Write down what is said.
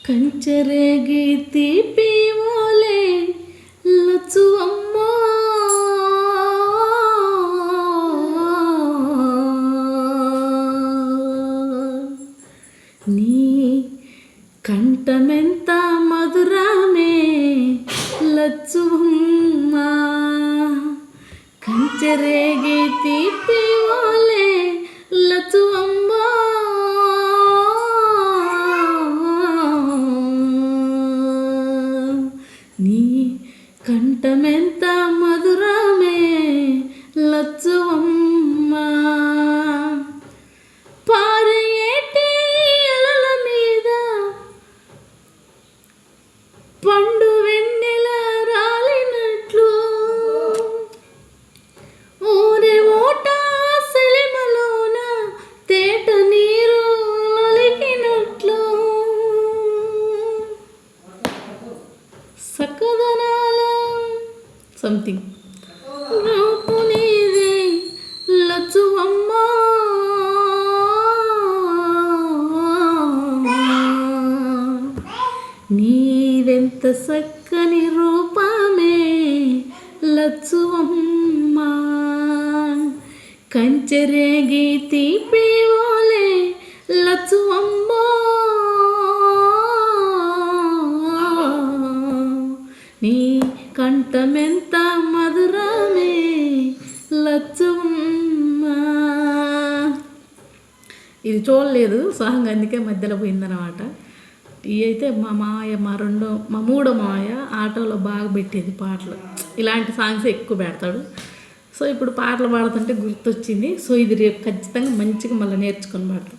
కంచరేగి తీపి ఓలే లచ్చువమ్మ నీ కంఠమెంత మధురమే లచ్చువమ్మ కంచరేగి తీపి ఓలే లచ్చువమ్మ నీ కంఠమెంత మధురమే లచ్చువమ్మ పారేటి అలల మీద పండు వెన్నెల రాలినట్లు ఊరే ఓట సెలిమలోన తేట నీరు నలిగినట్లు సకదనాల సంథింగ్ రూపు నీది లచ్చువమ్మ నీవెంత చక్కని రూపమే లచ్చువమ్మ కంచెరేగి తీపి ఓలే లచ్చువమ్మ నీ కంఠమెంత మధురమే లచ్చువమ్మ. ఇది చూడలేదు సాంగ్, అందుకే మధ్యలో పోయిందనమాట. ఇవి అయితే మా మాయ మా మూడో మాయ ఆటోలో బాగా పెట్టేది పాటలు. ఇలాంటి సాంగ్స్ ఎక్కువ పెడతాడు. సో ఇప్పుడు పాటలు పాడుతుంటే గుర్తొచ్చింది. సో ఇది రేపు ఖచ్చితంగా మంచిగా మళ్ళీ నేర్చుకొని పాడతాం.